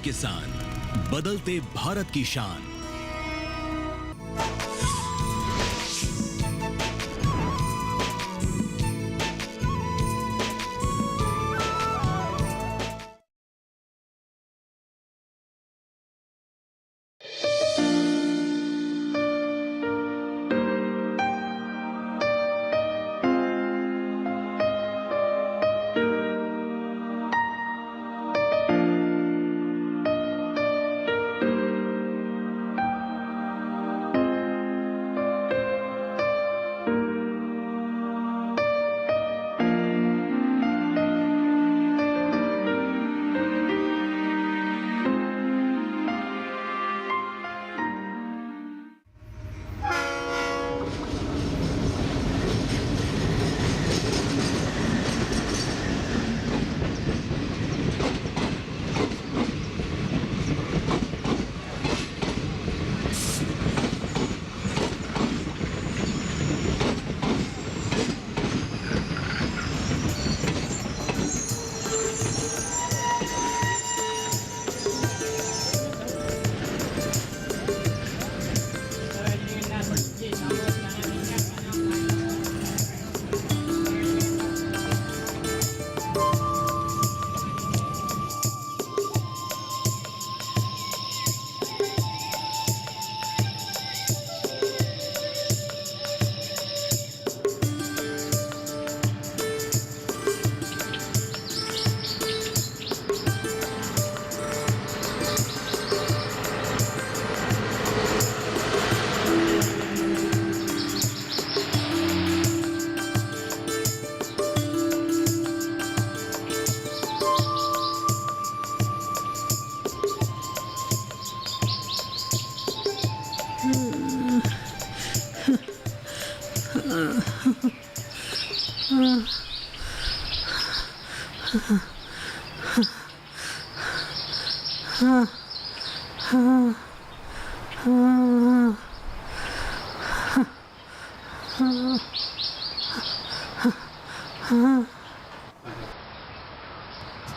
किसान, बदलते भारत की शान।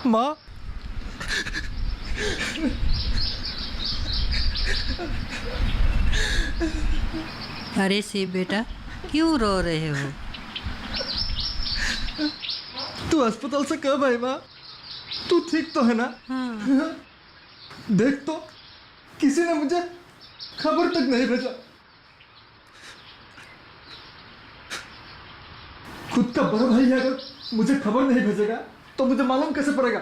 माँ, अरे शिव बेटा, क्यों रो रहे हो? तू अस्पताल से कब आई माँ? तू ठीक तो है ना? हाँ। देख तो, किसी ने मुझे खबर तक नहीं भेजा। खुद का बड़ा भाई अगर मुझे खबर नहीं भेजेगा तो मुझे मालूम कैसे पड़ेगा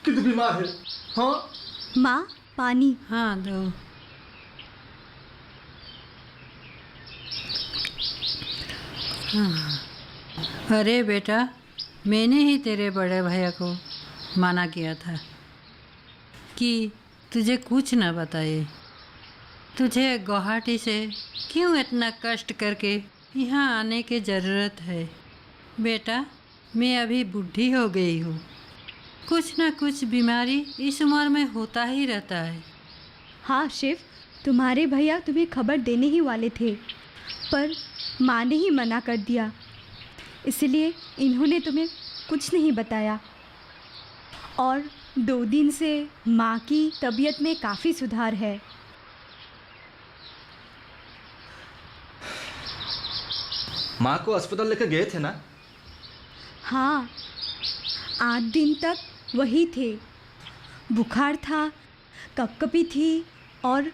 कि तू बीमार है? हाँ माँ, पानी। हाँ दो। हाँ। अरे बेटा, मैंने ही तेरे बड़े भैया को मना किया था कि तुझे कुछ ना बताए। तुझे गुवाहाटी से क्यों इतना कष्ट करके यहाँ आने की ज़रूरत है? बेटा, मैं अभी बूढ़ी हो गई हूँ। कुछ ना कुछ बीमारी इस उम्र में होता ही रहता है। हाँ शिव, तुम्हारे भैया तुम्हें खबर देने ही वाले थे, पर माँ ने ही मना कर दिया, इसलिए इन्होंने तुम्हें कुछ नहीं बताया। और 2 दिन से माँ की तबीयत में काफ़ी सुधार है। माँ को अस्पताल लेकर गए थे ना? हाँ, 8 दिन तक वही थे। बुखार था, कपकपी थी और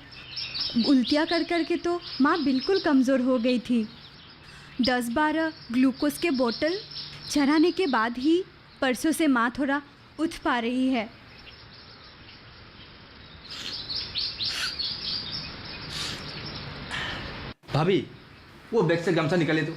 उल्टियाँ कर कर के तो माँ बिल्कुल कमज़ोर हो गई थी। 10-12 ग्लूकोज के बोतल चढ़ाने के बाद ही परसों से माँ थोड़ा उठ पा रही है। भाभी, वो बैग से गमछा निकाले तो।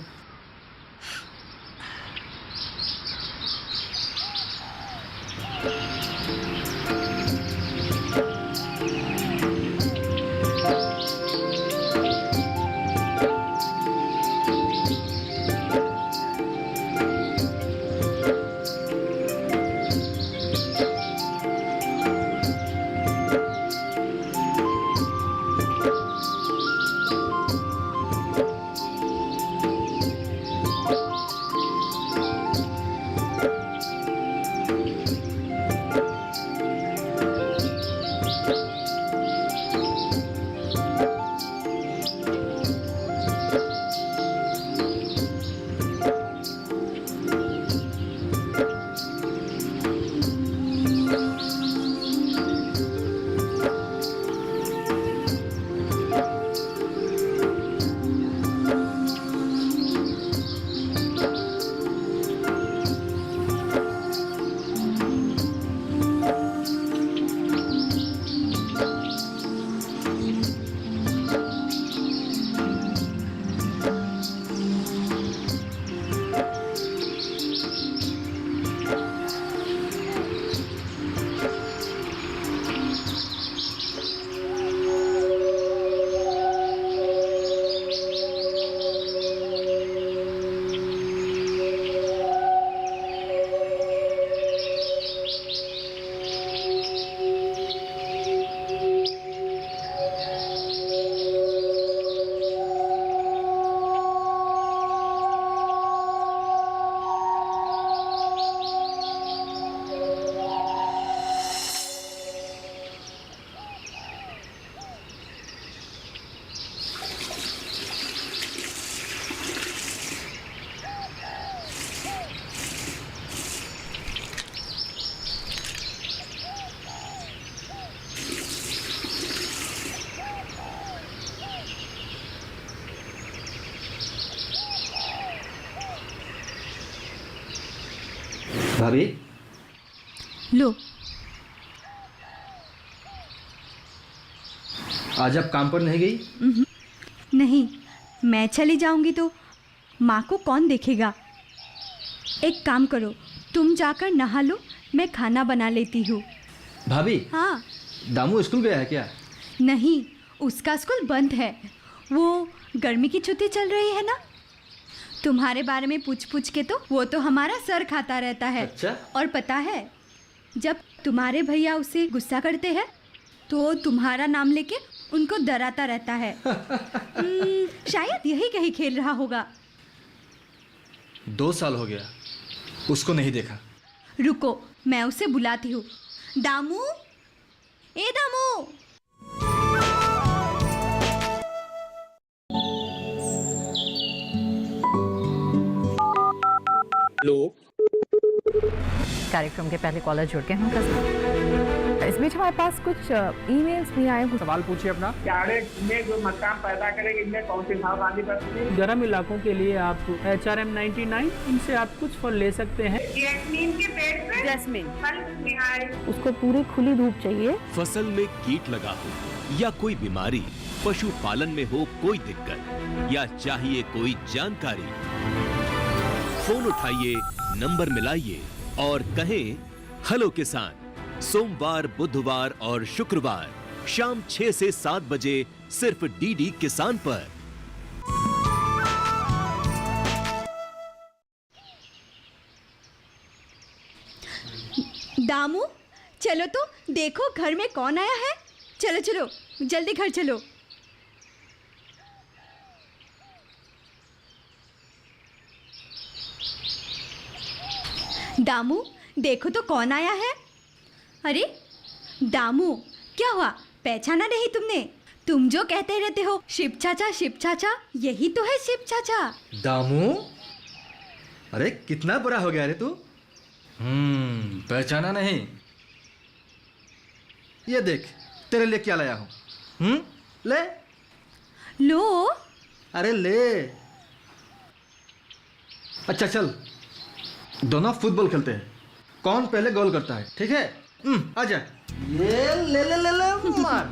भाभी लो। आज आप काम पर नहीं गई? नहीं, मैं चली जाऊंगी तो माँ को कौन देखेगा। एक काम करो, तुम जाकर नहा लो, मैं खाना बना लेती हूँ। भाभी हाँ। दामू स्कूल गया है क्या? नहीं, उसका स्कूल बंद है। वो गर्मी की छुट्टी चल रही है ना। तुम्हारे बारे में पूछ पूछ के तो वो तो हमारा सर खाता रहता है। अच्छा? और पता है, जब तुम्हारे भैया उसे गुस्सा करते हैं तो तुम्हारा नाम लेके उनको डराता रहता है। शायद यही कहीं खेल रहा होगा। 2 साल हो गया उसको नहीं देखा। रुको, मैं उसे बुलाती हूँ। दामू, ए दामू। कार्यक्रम के पहले कॉलर जुड़ गए हैं। इस बीच हमारे पास कुछ ईमेल्स भी आए हैं। सवाल पूछिए अपना। कैडेट में जो मकान पैदा करेंगे, इनमें कौन सी सावधानी बरतनी है? गर्म इलाकों के लिए आप HRM 99 इनसे आप कुछ फल ले सकते हैं। जैस्मीन के पेड़ पे जैस्मिन, फल निहाय। उसको पूरी खुली धूप चाहिए। फसल में कीट लगा हो या कोई बीमारी, पशुपालन में हो कोई दिक्कत या चाहिए कोई जानकारी, फोन उठाइए, नंबर मिलाइए और कहें हेलो किसान। सोमवार, बुधवार और शुक्रवार शाम 6 से 7 बजे सिर्फ डीडी किसान पर। दामू, चलो तो देखो घर में कौन आया है। चलो चलो, जल्दी घर चलो। दामू, देखो तो कौन आया है। अरे दामू, क्या हुआ, पहचाना नहीं तुमने? तुम जो कहते रहते हो शिव चाचा, यही तो है शिव चाचा। दामू, अरे कितना बड़ा हो गया रे तू। पहचाना नहीं? ये देख तेरे लिए क्या लाया हूँ। ले। लो। अरे ले। अच्छा चल, दोनों फुटबॉल खेलते हैं, कौन पहले गोल करता है, ठीक है? आजा। ये ले ले ले ले मार।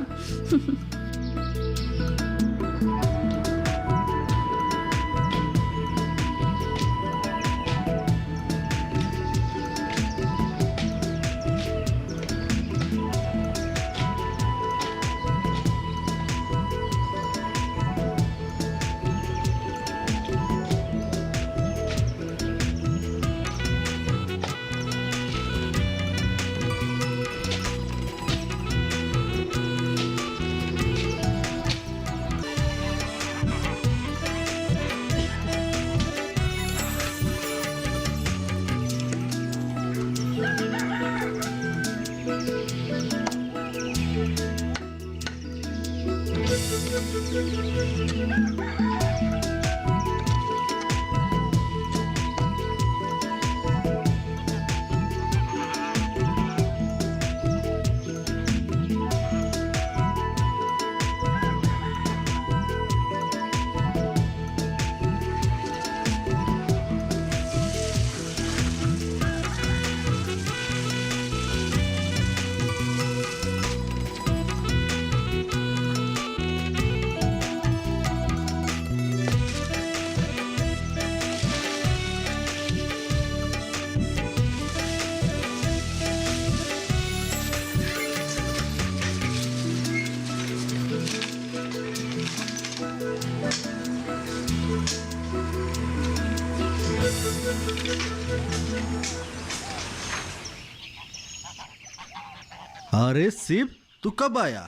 अरे शिव, तू कब आया?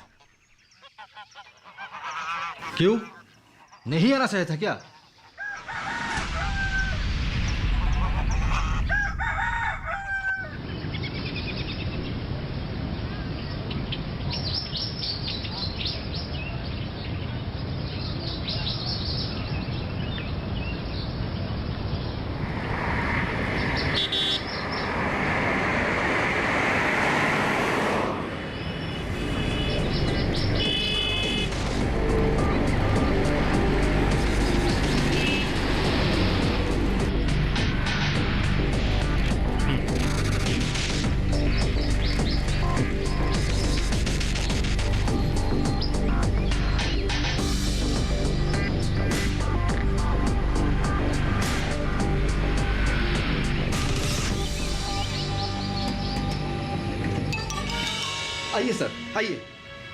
क्यों, नहीं आना चाहिए था क्या? आइए सर, आइए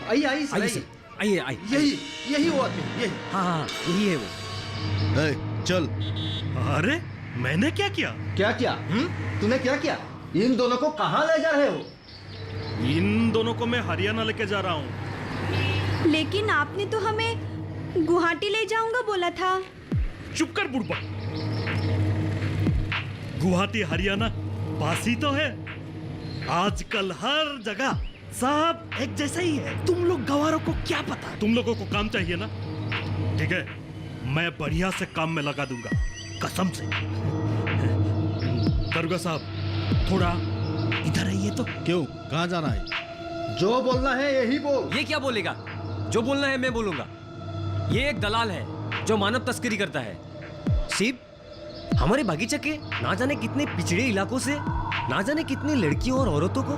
आइए आइए सर, आइए। आइए आइए। यही यही वो आदमी, यही। हाँ हाँ यही है वो। ए, चल। अरे मैंने क्या किया? क्या किया? तूने क्या किया? इन दोनों को कहाँ ले जा रहे हो? इन दोनों को मैं हरियाणा लेके जा रहा हूँ। लेकिन आपने तो हमें गुवाहाटी ले जाऊंगा बोला था। चुप कर बुढ़बा। गुवाहाटी हरियाणा पास ही तो है। आजकल हर जगह सब एक जैसा ही है। तुम लोग गवारों को क्या पता? तुम लोगों को काम चाहिए ना? ठीक है, मैं बढ़िया से काम में लगा दूंगा, कसम से। दरोगा साहब थोड़ा इधर आइए तो। क्यों, कहाँ जाना है? जो बोलना है यही बोल। ये क्या बोलेगा? जो बोलना है मैं बोलूंगा। ये एक दलाल है जो मानव तस्करी करता है। शिव, हमारे बागीचा के ना जाने कितने पिछड़े इलाकों से ना जाने कितनी लड़कियों और औरतों को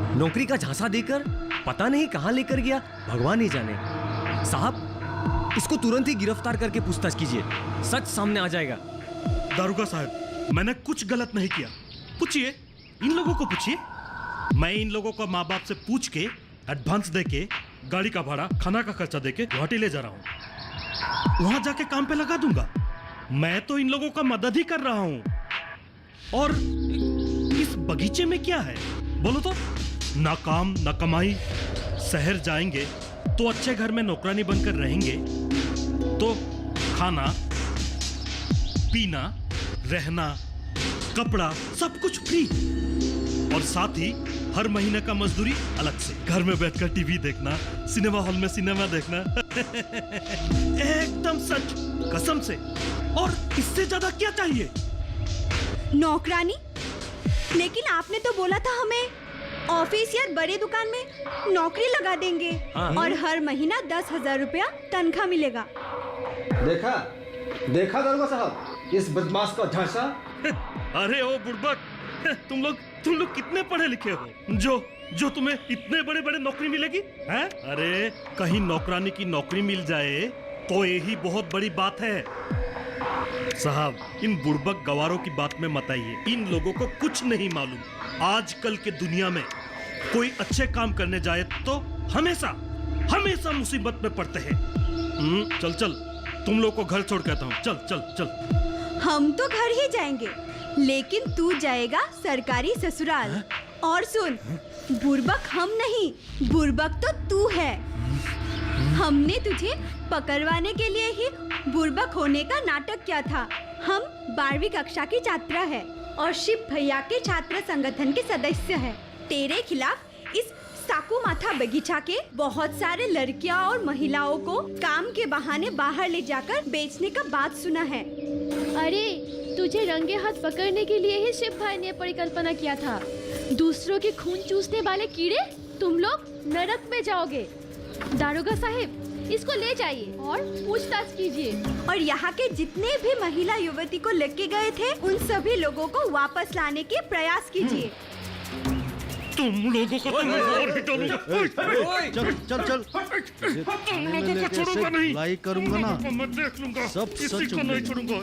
नौकरी का झांसा देकर पता नहीं कहां लेकर गया, भगवान ही जाने। साहब, इसको तुरंत ही गिरफ्तार करके पूछताछ कीजिए, सच सामने आ जाएगा। दारोगा साहब, मैंने कुछ गलत नहीं किया। पूछिए, इन लोगों को पूछिए। मैं इन लोगों को माँ बाप से पूछ के एडवांस देके गाड़ी का भाड़ा, खाना का खर्चा देके गुवाहाटी ले जा रहा हूँ। वहां जाके काम पे लगा दूंगा। मैं तो इन लोगों का मदद ही कर रहा हूँ। और इस बगीचे में क्या है बोलो तो? ना काम ना कमाई। शहर जाएंगे तो अच्छे घर में नौकरानी बनकर रहेंगे तो खाना पीना रहना कपड़ा सब कुछ फ्री, और साथ ही हर महीने का मजदूरी अलग से। घर में बैठकर टीवी देखना, सिनेमा हॉल में सिनेमा देखना। एकदम सच, कसम से। और इससे ज्यादा क्या चाहिए? नौकरानी? लेकिन आपने तो बोला था हमें ऑफिस या बड़े दुकान में नौकरी लगा देंगे और हर महीना 10,000 रुपया तनख्वाह मिलेगा। देखा देखा दरोगा साहब, इस बदमाश का झांसा। अरे ओ बुड़बक, तुम लोग कितने पढ़े लिखे हो जो तुम्हें इतने बड़े बड़े नौकरी मिलेगी हैं? अरे कहीं नौकरानी की नौकरी मिल जाए तो यही बहुत बड़ी बात है। साहब, इन बुड़बक गवारों की बात में मत आइए। इन लोगों को कुछ नहीं मालूम। आजकल के दुनिया में कोई अच्छे काम करने जाए तो हमेशा मुसीबत में पड़ते हैं। चल चल, तुम लोग को घर छोड़ कहता हूँ। चल चल चल। हम तो घर ही जाएंगे, लेकिन तू जाएगा सरकारी ससुराल। और सुन, बुड़बक हम नहीं, बुड़बक तो तू है। हमने तुझे पकड़वाने के लिए ही बुड़बक होने का नाटक किया था। हम 12वीं कक्षा की छात्रा है और शिव भैया के छात्र संगठन के सदस्य है। तेरे खिलाफ इस साकू माथा बगीचा के बहुत सारे लड़कियां और महिलाओं को काम के बहाने बाहर ले जाकर बेचने का बात सुना है। अरे, तुझे रंगे हाथ पकड़ने के लिए ही शिव भाई ने परिकल्पना किया था। दूसरों के खून चूसने वाले कीड़े, तुम लोग नरक में जाओगे। दारोगा साहिब, इसको ले जाइए और पूछताछ कीजिए। और यहाँ के जितने भी महिला युवती को लेके गए थे, उन सभी लोगों को वापस लाने के प्रयास कीजिए। तुम लोगों को तो मैं और ही डालूंगा। चल चल चल। तुम लोगों को छोड़ूंगा नहीं। लाई करूंगा ना। मैं देख लूंगा। सब किसी सच को नहीं छोड़ूंगा।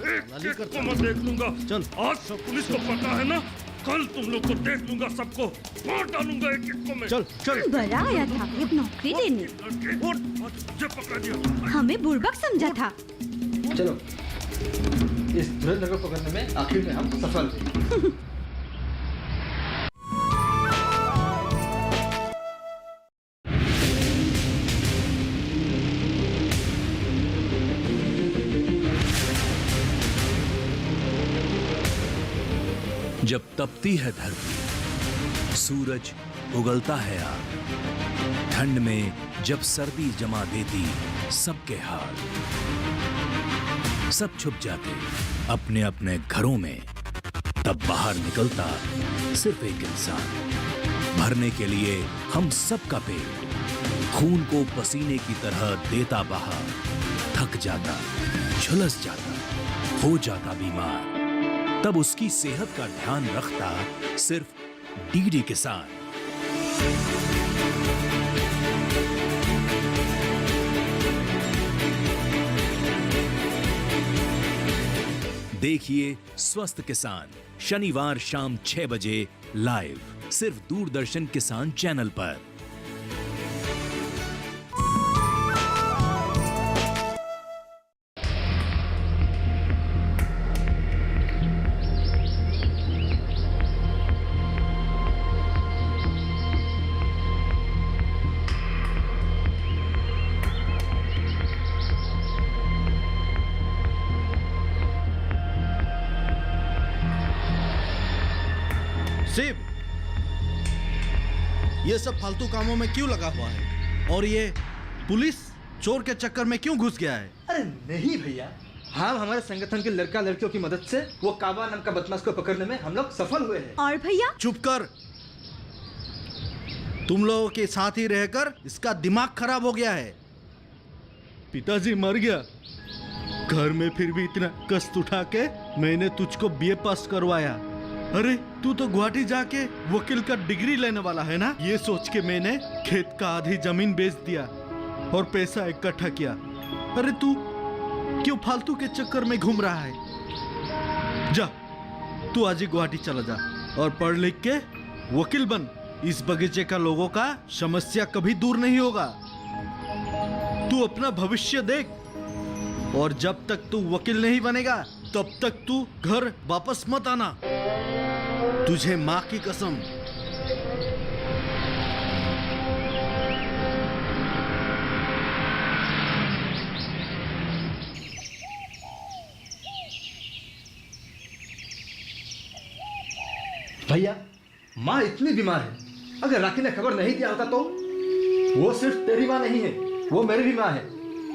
एक को मैं देख लूंगा। चल। आज सब पुलिस को पता है ना, कल तुम लोग को देख लूंगा। सबको मार डालूंगा एक को मैं। चल चल। बड़ा आया था एक नौकरी देने, जब पकड़ा दिया। हमें बुड़बक समझा था। चलो, इस धुरंधर को पकड़ने में आखिर में हम सफल हुए। जब तपती है धरती, सूरज उगलता है आग, ठंड में जब सर्दी जमा देती सबके हाल, सब छुप जाते अपने अपने घरों में, तब बाहर निकलता सिर्फ एक इंसान, भरने के लिए हम सबका पेट, खून को पसीने की तरह देता बहा, थक जाता, झुलस जाता, हो जाता बीमार, तब उसकी सेहत का ध्यान रखता सिर्फ डीडी किसान। देखिए स्वस्थ किसान शनिवार शाम 6 बजे लाइव, सिर्फ दूरदर्शन किसान चैनल पर। शिव, ये सब फालतू कामों में क्यों लगा हुआ है? और ये पुलिस चोर के चक्कर में क्यों घुस गया है? अरे नहीं भैया, हम हमारे संगठन के लड़का लड़कियों की मदद से वो काबा नाम का बदमाश को पकड़ने में हम लोग सफल हुए हैं। और भैया चुप कर। तुम लोगों के साथ ही रहकर इसका दिमाग खराब हो गया है। पिताजी मर गया, घर में फिर भी इतना कष्ट उठा के मैंने तुझको बीए पास करवाया। अरे तू तो गुवाहाटी जाके वकील का डिग्री लेने वाला है ना? ये सोच के मैंने खेत का आधी जमीन बेच दिया और पैसा इकट्ठा किया। अरे तू क्यों फालतू के चक्कर में घूम रहा है? जा, तू आज ही गुवाहाटी चला जा और पढ़ लिख के वकील बन। इस बगीचे का लोगों का समस्या कभी दूर नहीं होगा। तू अपना भविष्य देख, और जब तक तू वकील नहीं बनेगा तब तक तू घर वापस मत आना। तुझे माँ की कसम। भैया, माँ इतनी बीमार है, अगर राखी ने खबर नहीं दिया होता तो? वो सिर्फ तेरी माँ नहीं है, वो मेरी भी माँ है,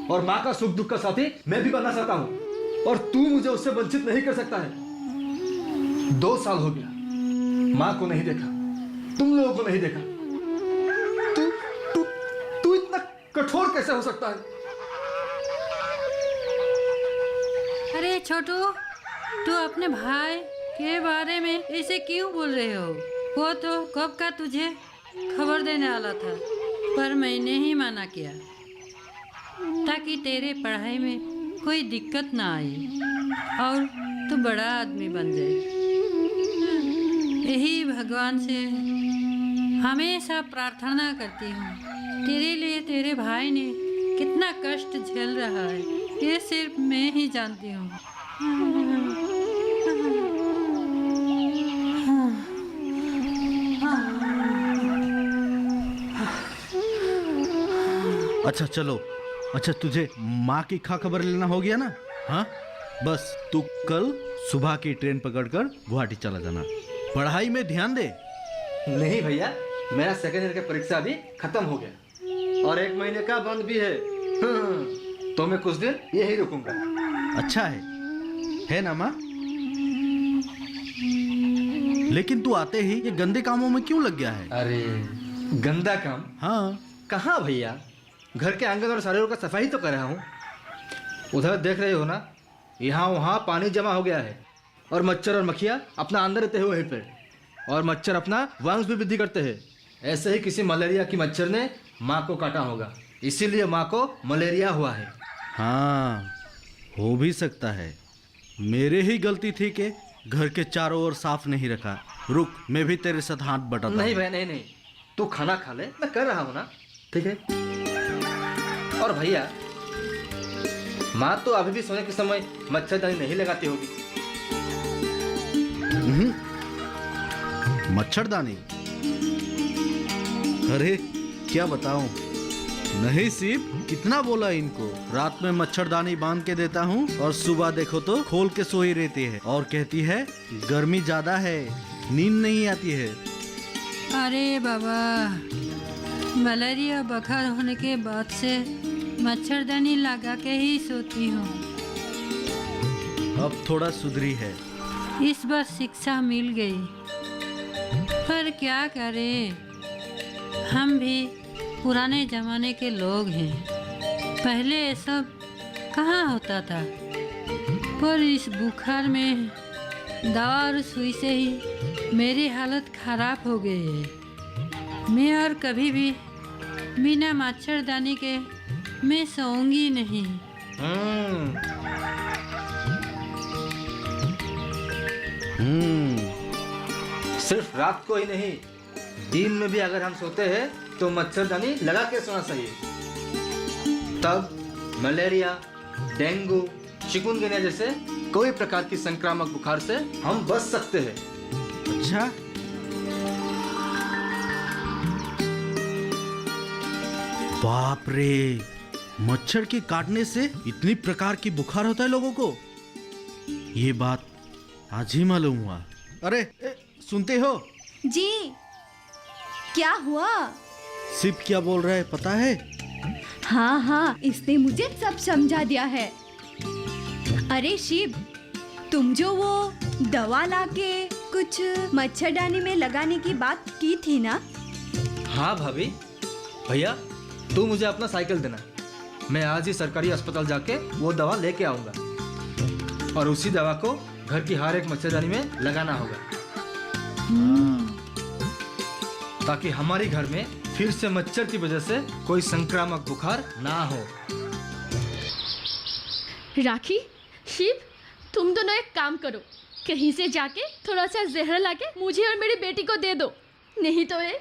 और माँ का सुख दुख का साथी मैं भी बनना चाहता हूँ, और तू मुझे उससे वंचित नहीं कर सकता है। 2 साल हो गया, माँ को नहीं देखा, तुम लोगों को नहीं देखा। तू तू तू इतना कठोर कैसे हो सकता है? अरे छोटू, तू अपने भाई के बारे में ऐसे क्यों बोल रहे हो? वो तो कब का तुझे खबर देने वाला था, पर मैंने ही मना किया ताकि तेरे पढ़ाई में कोई दिक्कत ना आए और तू बड़ा आदमी बन जाए। यही भगवान से हमेशा प्रार्थना करती हूँ। तेरे लिए तेरे भाई ने कितना कष्ट झेल रहा है, ये सिर्फ मैं ही जानती हूँ। अच्छा चलो, अच्छा तुझे माँ की खबर लेना हो गया ना? हाँ, बस तू कल सुबह की ट्रेन पकड़कर गुवाहाटी चला जाना। पढ़ाई में ध्यान दे। नहीं भैया, मेरा सेकेंड ईयर का परीक्षा भी खत्म हो गया और 1 महीने का बंद भी है। तो मैं कुछ दिन यही रुकूंगा। अच्छा है ना माँ? लेकिन तू आते ही ये गंदे कामों में क्यों लग गया है? अरे गंदा काम? हाँ। कहाँ भैया, घर के आंगन और सारे का सफाई तो कर रहा हूँ। उधर देख रहे हो ना, यहाँ वहाँ पानी जमा हो गया है और मच्छर और मक्खियाँ अपना अंदर रहते हुए पे, और मच्छर अपना वंश भी वृद्धि करते हैं। ऐसे ही किसी मलेरिया की मच्छर ने माँ को काटा होगा, इसीलिए माँ को मलेरिया हुआ है। हाँ, हो भी सकता है। मेरे ही गलती थी कि घर के चारों ओर साफ नहीं रखा। रुक, मैं भी तेरे साथ हाथ बटाता हूँ। नहीं भाई, नहीं नहीं, तू खाना खा ले, मैं कर रहा हूँ ना। ठीक है। और भैया, माँ तो अभी भी सोने के समय मच्छरदानी नहीं लगाती होगी। मच्छरदानी? अरे क्या बताऊं। नहीं सिर्फ कितना बोला इनको, रात में मच्छरदानी बांध के देता हूँ और सुबह देखो तो खोल के सोई रहती है और कहती है गर्मी ज्यादा है, नींद नहीं आती है। अरे बाबा, मलेरिया बुखार होने के बाद से मच्छरदानी लगा के ही सोती हूँ। अब थोड़ा सुधरी है। इस बार शिक्षा मिल गई, पर क्या करें, हम भी पुराने जमाने के लोग हैं। पहले ये सब कहाँ होता था, पर इस बुखार में दवा और सुई से ही मेरी हालत खराब हो गई है। मैं और कभी भी बिना मच्छरदानी के मैं सोऊंगी नहीं। सिर्फ रात को ही नहीं, दिन में भी अगर हम सोते हैं तो मच्छरदानी लगा के सोना चाहिए। तब मलेरिया, डेंगू, चिकुनगुनिया जैसे कोई प्रकार की संक्रामक बुखार से हम बच सकते हैं। अच्छा, बाप रे, मच्छर के काटने से इतनी प्रकार की बुखार होता है लोगों को? ये बात आज ही मालूम हुआ। अरे सुनते हो? जी क्या हुआ? सिप क्या बोल रहा है पता है? हाँ हाँ, इसने मुझे सब समझा दिया है। अरे शिव, तुम जो वो दवा लाके कुछ मच्छरदानी में लगाने की बात की थी ना? हाँ भाभी, भैया तू मुझे अपना साइकिल देना, मैं आज ही सरकारी अस्पताल जाके वो दवा लेके आऊंगा और उसी दवा को घर की हर एक मच्छरदानी में लगाना होगा ताकि हमारे घर में फिर से मच्छर की वजह से कोई संक्रामक बुखार ना हो। राखी, शिव, तुम दोनों एक काम करो, कहीं से जाके थोड़ा सा जहर लाके मुझे और मेरी बेटी को दे दो, नहीं तो ये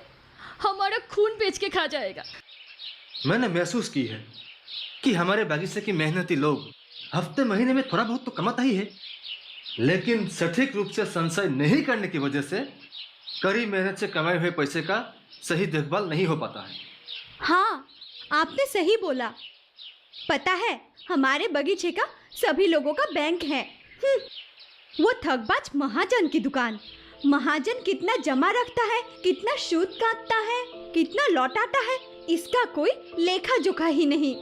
हमारा खून बेच के खा जाएगा। मैंने महसूस की है कि हमारे बगीचे की मेहनती लोग हफ्ते महीने में थोड़ा बहुत तो कमाता ही है, लेकिन सटीक रूप से संचय नहीं करने की वजह से कड़ी मेहनत से कमाए हुए पैसे का सही देखभाल नहीं हो पाता है। हाँ, आपने सही बोला। पता है, हमारे बगीचे का सभी लोगों का बैंक है। वो ठगबाज महाजन की दुकान। महाजन कितना जमा रखता है, कितना सूद काटता है, कितना लौटाता है, इसका कोई लेखा जोखा ही नहीं।